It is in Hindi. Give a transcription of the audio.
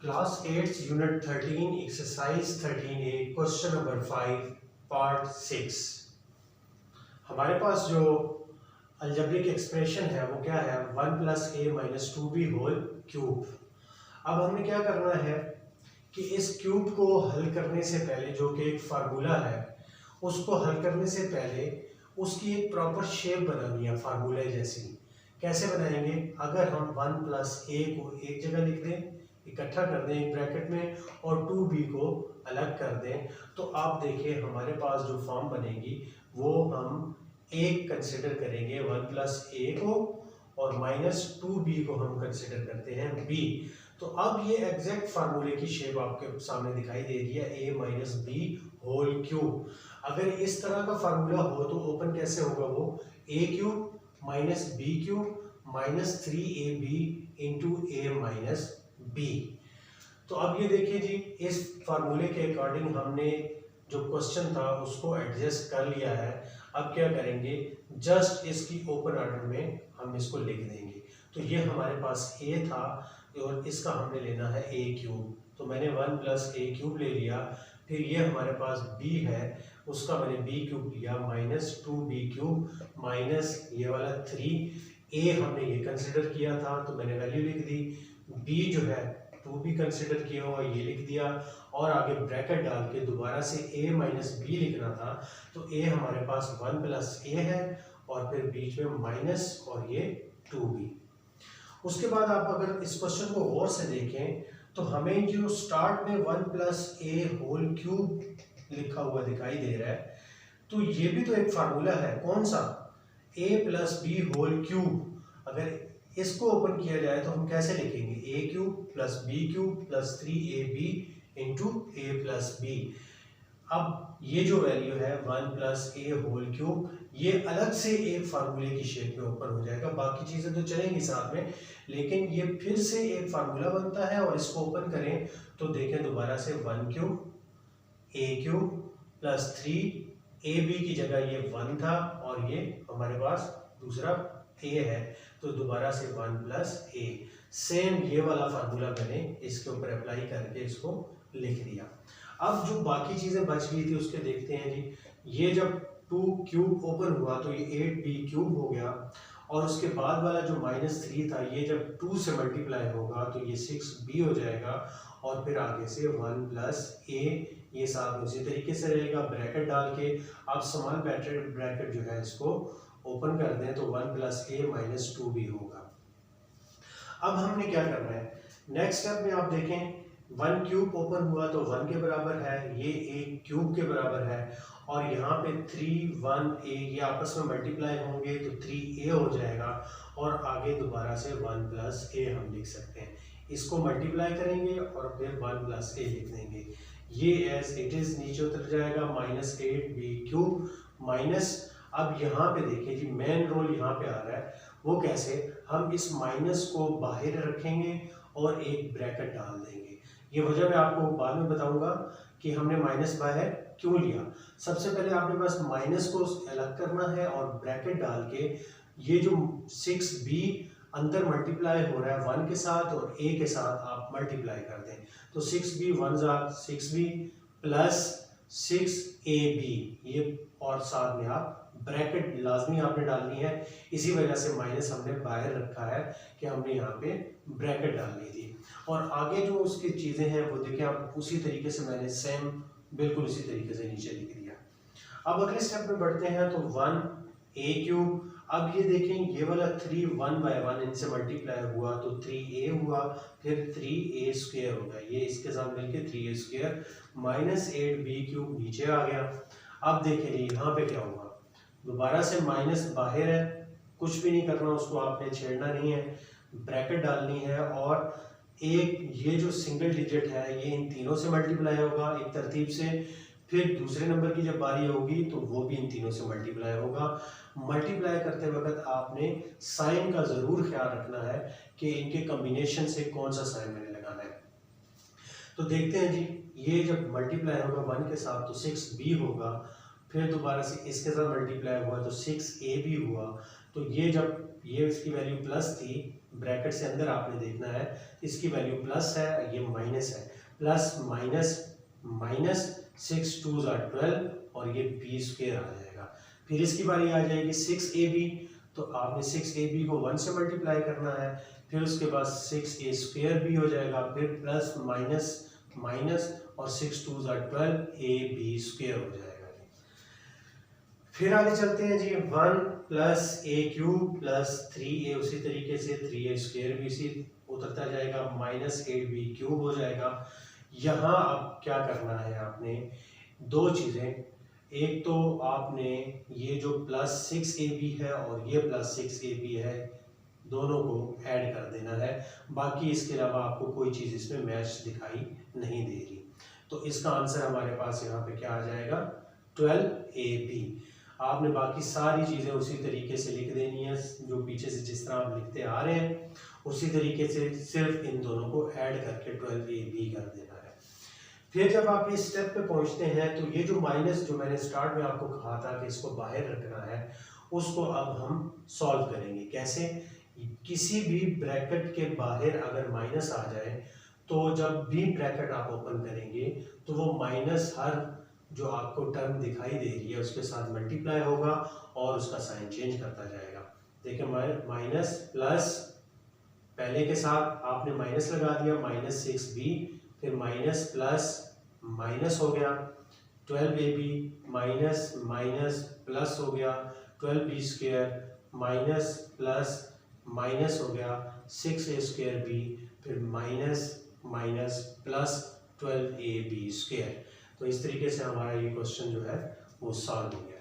Class 8 unit 13 exercise 13A question number 5 part 6। हमारे पास जो अलजेब्रिक एक्सप्रेशन है वो क्या है, 1 + a - 2b होल क्यूब। अब हमने क्या करना है कि इस क्यूब को हल करने से पहले, जो कि एक फार्मूला है, उसको हल करने से पहले उसकी एक प्रॉपर शेप बनानी है फार्मूले जैसी। कैसे बनाएंगे? अगर हम 1 + a को एक जगह लिख दें, इकट्ठा कर दें एक ब्रैकेट में, और 2b को अलग कर दें, तो आप देखिए हमारे पास जो फॉर्म बनेगी वो हम एक कंसिडर करेंगे 1 + a को, और -2b को हम कंसिडर करते हैं b। तो अब ये एग्जैक्ट फार्मूले की शेप आपके सामने दिखाई दे रही है, a - b होल क्यूब। अगर इस तरह का फार्मूला हो तो ओपन कैसे होगा वो, a³ - b³ -3ab × a - b। तो अब ये देखिए जी, इस फार्मूले के अकॉर्डिंग हमने जो क्वेश्चन था उसको एडजस्ट कर लिया है। अब क्या करेंगे, जस्ट इसकी ओपन ऑर्डर में हम इसको लिख देंगे। तो ये हमारे पास a था और इसका हमने लेना है a³। तो मैंने 1 + a³ ले लिया। फिर ये हमारे पास b है, उसका मैंने b³ लिया, -2b³ माइनस ये वाला 3a हमने ये कंसिडर किया था तो मैंने वैल्यू लिख दी। b जो है 2b कंसिडर किया हुआ ये लिख दिया, और आगे ब्रैकेट डाल के दोबारा से a - b लिखना था। तो a हमारे पास 1 + a है, और फिर बीच में माइनस और ये 2b। उसके बाद आप अगर इस क्वेश्चन को गौर से देखें तो हमें जो स्टार्ट में 1 + a होल क्यूब लिखा हुआ दिखाई दे रहा है, तो ये भी तो एक फार्मूला है। कौन सा? a + b whole cube. अगर इसको ओपन किया जाए तो हम कैसे लिखेंगे, a³ + b³ + 3ab × a + b। अब ये जो वैल्यू है 1 + a होल क्यूब, ये अलग से एक फार्मूले की शेप में ओपन हो जाएगा। बाकी चीजें तो चलेंगी साथ में, लेकिन ये फिर से एक फार्मूला बनता है। और इसको ओपन करें तो देखें दोबारा से 1³ a³ + 3ab की जगह ये 1 था, और ये हमारे पास दूसरा a है, तो दोबारा से 1 + a। सेम ये वाला फार्मूला मैंने इसके ऊपर अप्लाई करके इसको लिख दिया। अब जो बाकी चीजें बच गई थी उसके देखते हैं जी। ये जब 2³ ओपन हुआ तो ये 8b³ हो गया, और उसके बाद वाला जो -3 था, ये जब 2 से मल्टीप्लाई होगा तो ये 6b हो जाएगा, और फिर आगे से 1 + a, ये साथ उसी तरीके से रहेगा। ब्रैकेट डाल के आप स्मॉल ब्रैकेट जो है इसको ओपन कर दें तो 1 + a - 2b होगा। अब हमने क्या करना है, नेक्स्ट स्टेप में आप देखें 1³ ओपन हुआ तो 1 के बराबर है, ये a³ के बराबर है, और यहाँ पे 3 1 a ये आपस में मल्टीप्लाई होंगे तो 3a हो जाएगा, और आगे दोबारा से 1 + a हम लिख सकते हैं। इसको मल्टीप्लाई करेंगे और फिर 1 + a लिख देंगे। ये एज इट इज नीचे उतर जाएगा, -8b³ माइनस। अब यहाँ पे देखिए जी, मेन रोल यहाँ पे आ रहा है। वो कैसे? हम इस माइनस को बाहर रखेंगे और एक ब्रैकेट डाल देंगे। ये वजह मैं आपको बाद में बताऊंगा कि हमने माइनस बाहर क्यों लिया। सबसे पहले आपके पास माइनस को अलग करना है, और ब्रैकेट डाल के ये जो 6b अंदर मल्टीप्लाई हो रहा है 1 के साथ और a के साथ आप मल्टीप्लाई कर दें, तो 6b 1 = 6b + 6ab, ये और साथ में आप ब्रैकेट लाजमी आपने डालनी है। इसी वजह से माइनस हमने बाहर रखा है कि हमने यहाँ पे ब्रैकेट डालनी थी। और आगे जो उसकी चीज़ें हैं वो देखिए आप, उसी तरीके से मैंने सेम बिल्कुल उसी तरीके से नीचे लिख दिया। अब अगले स्टेप में बढ़ते हैं तो 1 a³। अब ये देखें ये वाला 3 1 / 1 इनसे मल्टीप्लाई हुआ तो 3a हुआ, फिर 3a² हो गया, ये इसके साथ मिलके 3a² -8b³ नीचे आ गया। अब देखें यहाँ पे क्या हुआ, दोबारा से माइनस बाहर है, कुछ भी नहीं करना, उसको आपने छेड़ना नहीं है, ब्रैकेट डालनी है, और एक ये जो सिंगल डिजिट है ये इन तीनों से मल्टीप्लाई होगा एक तरतीब से। फिर दूसरे नंबर की जब बारी होगी तो वो भी इन तीनों से मल्टीप्लाई होगा। मल्टीप्लाई करते वक्त आपने साइन का ज़रूर ख्याल रखना है कि इनके कॉम्बिनेशन से कौन सा साइन मैंने लगाना है। तो देखते हैं जी, ये जब मल्टीप्लाई होगा 1 के साथ तो 6b होगा, फिर दोबारा से इसके साथ मल्टीप्लाई हुआ तो 6ab हुआ। तो ये जब ये इसकी वैल्यू प्लस थी, ब्रैकेट से अंदर आपने देखना है, इसकी वैल्यू प्लस है, ये माइनस है, प्लस माइनस माइनस 6 2 आर 12 और ये b स्क्वायर आ जाएगा। फिर इसकी बारी आ जाएगी 6ab, तो आपने 6ab को 1 से मल्टीप्लाई करना है, फिर उसके बाद 6a स्क्वायर भी हो जाएगा, फिर प्लस माइनस माइनस और 6 2 आर 12 ab स्क्वायर हो जाएगा। फिर आगे चलते हैं जी, 1 plus a cube plus 3a, उसी तरीके से 3a स्क्वायर भी इसी उतरता जाएगा, माइनस 8b क्यूब हो जाएगा। यहाँ अब क्या करना है आपने, दो चीज़ें, एक तो आपने ये जो प्लस 6ab है और ये प्लस 6ab है, दोनों को ऐड कर देना है, बाकी इसके अलावा आपको कोई चीज़ इसमें मैच दिखाई नहीं दे रही। तो इसका आंसर हमारे पास यहाँ पे क्या आ जाएगा, 12ab। आपने बाकी सारी चीज़ें उसी तरीके से लिख देनी है, जो पीछे से जिस तरह आप लिखते आ रहे हैं उसी तरीके से, सिर्फ इन दोनों को ऐड करके 12ab कर देना है। फिर जब आप इस स्टेप पे पहुंचते हैं तो ये जो माइनस जो मैंने स्टार्ट में आपको कहा था कि इसको बाहर रखना है, उसको अब हम सॉल्व करेंगे। कैसे, किसी भी ब्रैकेट के बाहर अगर माइनस आ जाए तो जब भी ब्रैकेट आप ओपन करेंगे तो वो माइनस हर जो आपको टर्म दिखाई दे रही है उसके साथ मल्टीप्लाई होगा और उसका साइन चेंज करता जाएगा। देखिए माइनस प्लस, पहले के साथ आपने माइनस लगा दिया, माइनस 6b, फिर माइनस प्लस माइनस हो गया 12ab, माइनस माइनस प्लस हो गया 12b square, minus plus minus हो गया 6a स्क्वायर b, फिर minus minus plus 12ab square. तो इस तरीके से हमारा ये क्वेश्चन जो है वो सॉल्व हो गया।